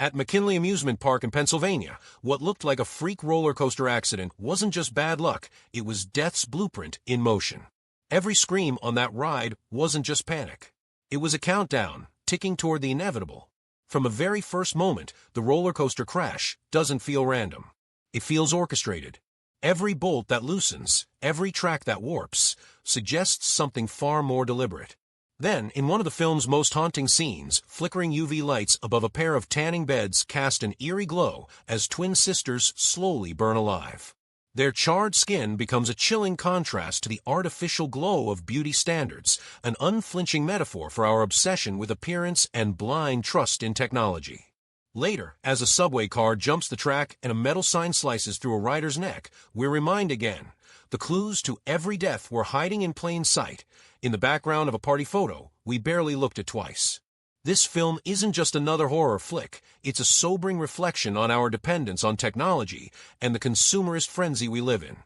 At McKinley Amusement Park in Pennsylvania, what looked like a freak roller coaster accident wasn't just bad luck, it was death's blueprint in motion. Every scream on that ride wasn't just panic. It was a countdown, ticking toward the inevitable. From a very first moment, the roller coaster crash doesn't feel random. It feels orchestrated. Every bolt that loosens, every track that warps, suggests something far more deliberate. Then, in one of the film's most haunting scenes, flickering UV lights above a pair of tanning beds cast an eerie glow as twin sisters slowly burn alive. Their charred skin becomes a chilling contrast to the artificial glow of beauty standards, an unflinching metaphor for our obsession with appearance and blind trust in technology. Later, as a subway car jumps the track and a metal sign slices through a rider's neck, we're reminded again, the clues to every death were hiding in plain sight. In the background of a party photo, we barely looked at twice. This film isn't just another horror flick, it's a sobering reflection on our dependence on technology and the consumerist frenzy we live in.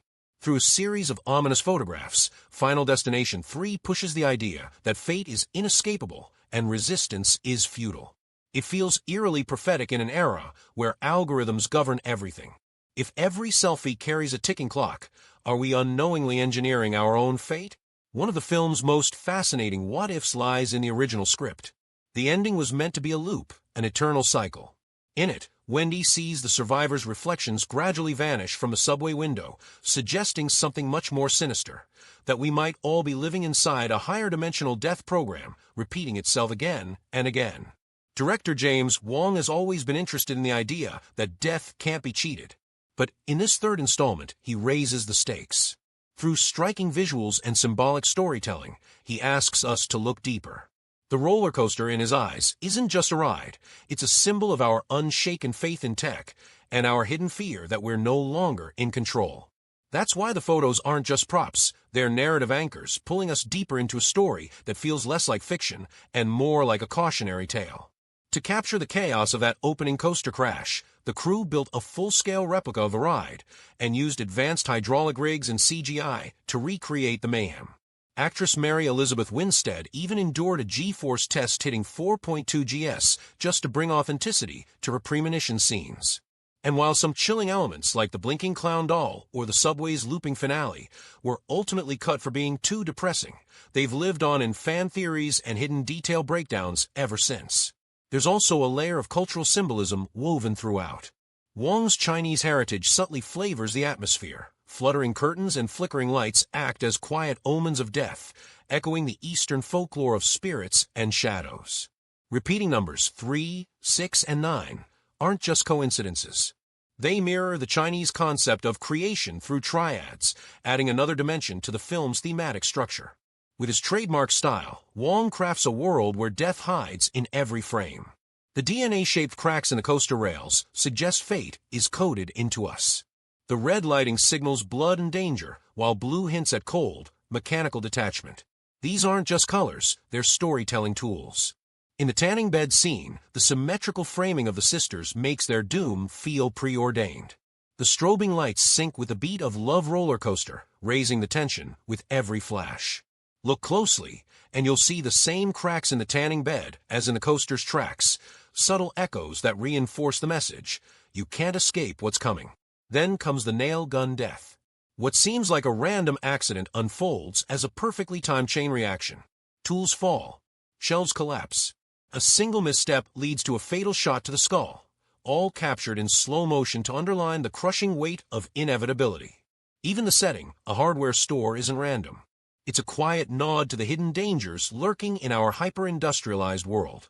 Through a series of ominous photographs, Final Destination 3 pushes the idea that fate is inescapable and resistance is futile. It feels eerily prophetic in an era where algorithms govern everything. If every selfie carries a ticking clock, are we unknowingly engineering our own fate? One of the film's most fascinating what-ifs lies in the original script. The ending was meant to be a loop, an eternal cycle. In it, Wendy sees the survivors' reflections gradually vanish from the subway window, suggesting something much more sinister, that we might all be living inside a higher-dimensional death program, repeating itself again and again. Director James Wong has always been interested in the idea that death can't be cheated. But in this third installment, he raises the stakes. Through striking visuals and symbolic storytelling, he asks us to look deeper. The roller coaster in his eyes isn't just a ride, it's a symbol of our unshaken faith in tech and our hidden fear that we're no longer in control. That's why the photos aren't just props, they're narrative anchors, pulling us deeper into a story that feels less like fiction and more like a cautionary tale. To capture the chaos of that opening coaster crash, the crew built a full-scale replica of the ride and used advanced hydraulic rigs and CGI to recreate the mayhem. Actress Mary Elizabeth Winstead even endured a G-force test hitting 4.2 GS just to bring authenticity to her premonition scenes. And while some chilling elements like the blinking clown doll or the subway's looping finale were ultimately cut for being too depressing, they've lived on in fan theories and hidden detail breakdowns ever since. There's also a layer of cultural symbolism woven throughout. Wong's Chinese heritage subtly flavors the atmosphere. Fluttering curtains and flickering lights act as quiet omens of death, echoing the Eastern folklore of spirits and shadows. Repeating numbers 3, 6, and 9 aren't just coincidences. They mirror the Chinese concept of creation through triads, adding another dimension to the film's thematic structure. With his trademark style, Wong crafts a world where death hides in every frame. The DNA-shaped cracks in the coaster rails suggest fate is coded into us. The red lighting signals blood and danger, while blue hints at cold, mechanical detachment. These aren't just colors, they're storytelling tools. In the tanning bed scene, the symmetrical framing of the sisters makes their doom feel preordained. The strobing lights sync with the beat of Love Roller Coaster, raising the tension with every flash. Look closely, and you'll see the same cracks in the tanning bed as in the coaster's tracks, subtle echoes that reinforce the message. You can't escape what's coming. Then comes the nail gun death. What seems like a random accident unfolds as a perfectly timed chain reaction. Tools fall. Shelves collapse. A single misstep leads to a fatal shot to the skull, all captured in slow motion to underline the crushing weight of inevitability. Even the setting, a hardware store, isn't random. It's a quiet nod to the hidden dangers lurking in our hyper-industrialized world.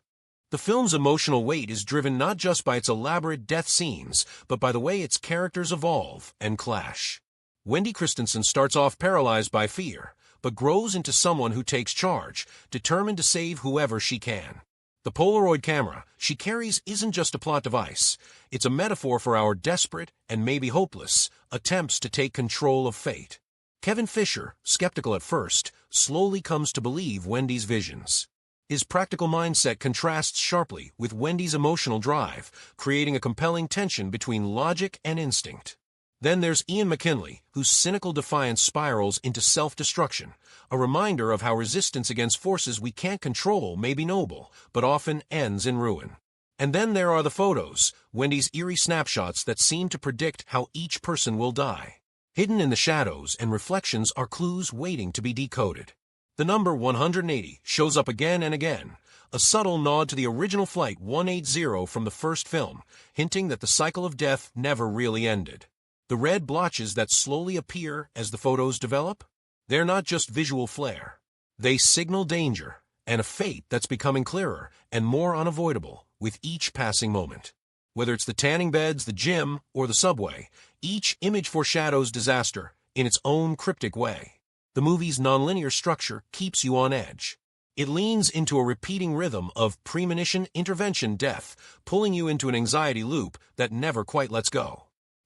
The film's emotional weight is driven not just by its elaborate death scenes, but by the way its characters evolve and clash. Wendy Christensen starts off paralyzed by fear, but grows into someone who takes charge, determined to save whoever she can. The Polaroid camera she carries isn't just a plot device. It's a metaphor for our desperate, and maybe hopeless, attempts to take control of fate. Kevin Fisher, skeptical at first, slowly comes to believe Wendy's visions. His practical mindset contrasts sharply with Wendy's emotional drive, creating a compelling tension between logic and instinct. Then there's Ian McKinley, whose cynical defiance spirals into self-destruction, a reminder of how resistance against forces we can't control may be noble, but often ends in ruin. And then there are the photos, Wendy's eerie snapshots that seem to predict how each person will die. Hidden in the shadows and reflections are clues waiting to be decoded. The number 180 shows up again and again, a subtle nod to the original Flight 180 from the first film, hinting that the cycle of death never really ended. The red blotches that slowly appear as the photos develop? They're not just visual flair. They signal danger, and a fate that's becoming clearer and more unavoidable with each passing moment. Whether it's the tanning beds, the gym, or the subway, each image foreshadows disaster in its own cryptic way. The movie's nonlinear structure keeps you on edge. It leans into a repeating rhythm of premonition, intervention, death, pulling you into an anxiety loop that never quite lets go.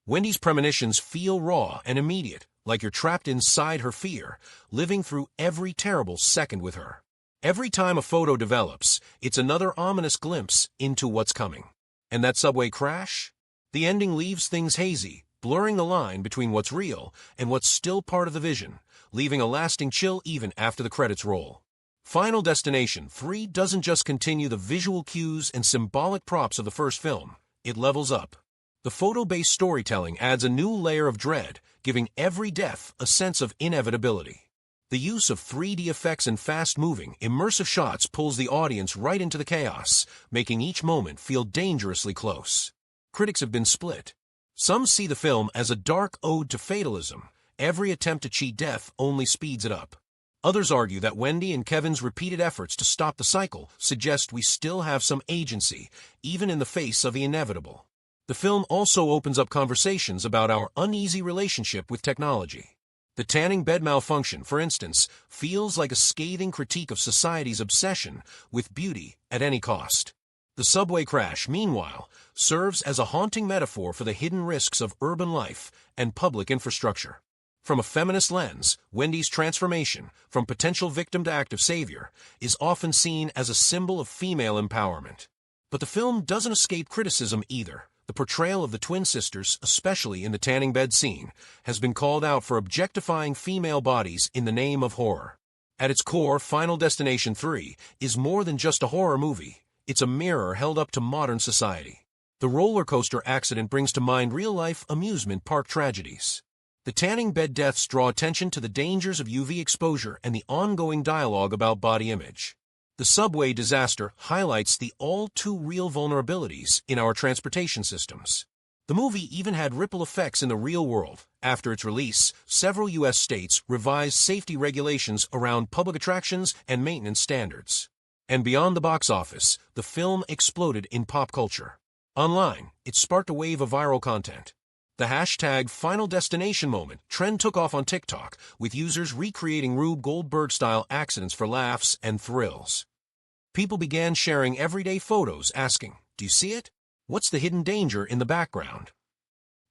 Wendy's premonitions feel raw and immediate, like you're trapped inside her fear, living through every terrible second with her. Every time a photo develops, it's another ominous glimpse into what's coming. And that subway crash? The ending leaves things hazy, blurring the line between what's real and what's still part of the vision, leaving a lasting chill even after the credits roll. Final Destination 3 doesn't just continue the visual cues and symbolic props of the first film, it levels up. The photo-based storytelling adds a new layer of dread, giving every death a sense of inevitability. The use of 3D effects and fast-moving, immersive shots pulls the audience right into the chaos, making each moment feel dangerously close. Critics have been split. Some see the film as a dark ode to fatalism. Every attempt to cheat death only speeds it up. Others argue that Wendy and Kevin's repeated efforts to stop the cycle suggest we still have some agency, even in the face of the inevitable. The film also opens up conversations about our uneasy relationship with technology. The tanning bed malfunction, for instance, feels like a scathing critique of society's obsession with beauty at any cost. The subway crash, meanwhile, serves as a haunting metaphor for the hidden risks of urban life and public infrastructure. From a feminist lens, Wendy's transformation, from potential victim to active savior, is often seen as a symbol of female empowerment. But the film doesn't escape criticism either. The portrayal of the twin sisters, especially in the tanning bed scene, has been called out for objectifying female bodies in the name of horror. At its core, Final Destination 3 is more than just a horror movie. It's a mirror held up to modern society. The roller coaster accident brings to mind real-life amusement park tragedies. The tanning bed deaths draw attention to the dangers of UV exposure and the ongoing dialogue about body image. The subway disaster highlights the all-too-real vulnerabilities in our transportation systems. The movie even had ripple effects in the real world. After its release, several U.S. states revised safety regulations around public attractions and maintenance standards. And beyond the box office, the film exploded in pop culture. Online, it sparked a wave of viral content. The hashtag Final Destination moment trend took off on TikTok, with users recreating Rube Goldberg-style accidents for laughs and thrills. People began sharing everyday photos asking, "Do you see it? What's the hidden danger in the background?"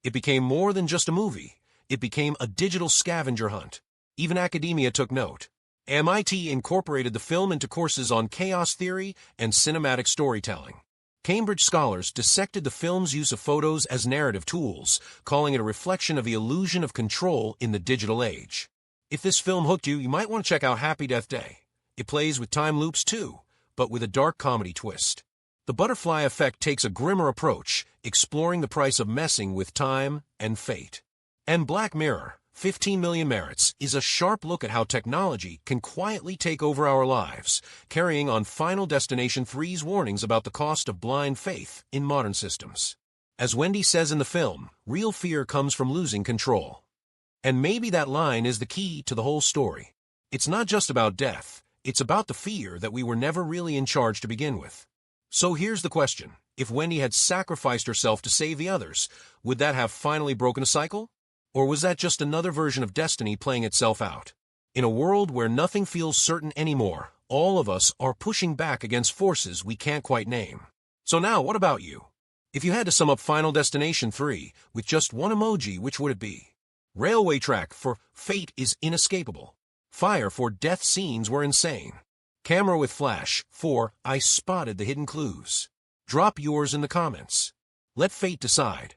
It became more than just a movie. It became a digital scavenger hunt. Even academia took note. MIT incorporated the film into courses on chaos theory and cinematic storytelling. Cambridge scholars dissected the film's use of photos as narrative tools, calling it a reflection of the illusion of control in the digital age. If this film hooked you, you might want to check out Happy Death Day. It plays with time loops too, but with a dark comedy twist. The Butterfly Effect takes a grimmer approach, exploring the price of messing with time and fate. And Black Mirror, 15 Million Merits, is a sharp look at how technology can quietly take over our lives, carrying on Final Destination 3's warnings about the cost of blind faith in modern systems. As Wendy says in the film, real fear comes from losing control. And maybe that line is the key to the whole story. It's not just about death, it's about the fear that we were never really in charge to begin with. So here's the question. If Wendy had sacrificed herself to save the others, would that have finally broken a cycle? Or was that just another version of destiny playing itself out? In a world where nothing feels certain anymore, all of us are pushing back against forces we can't quite name. So now, what about you? If you had to sum up Final Destination 3 with just one emoji, which would it be? Railway track for fate is inescapable. Fire for death scenes were insane. Camera with flash for I spotted the hidden clues. Drop yours in the comments. Let fate decide.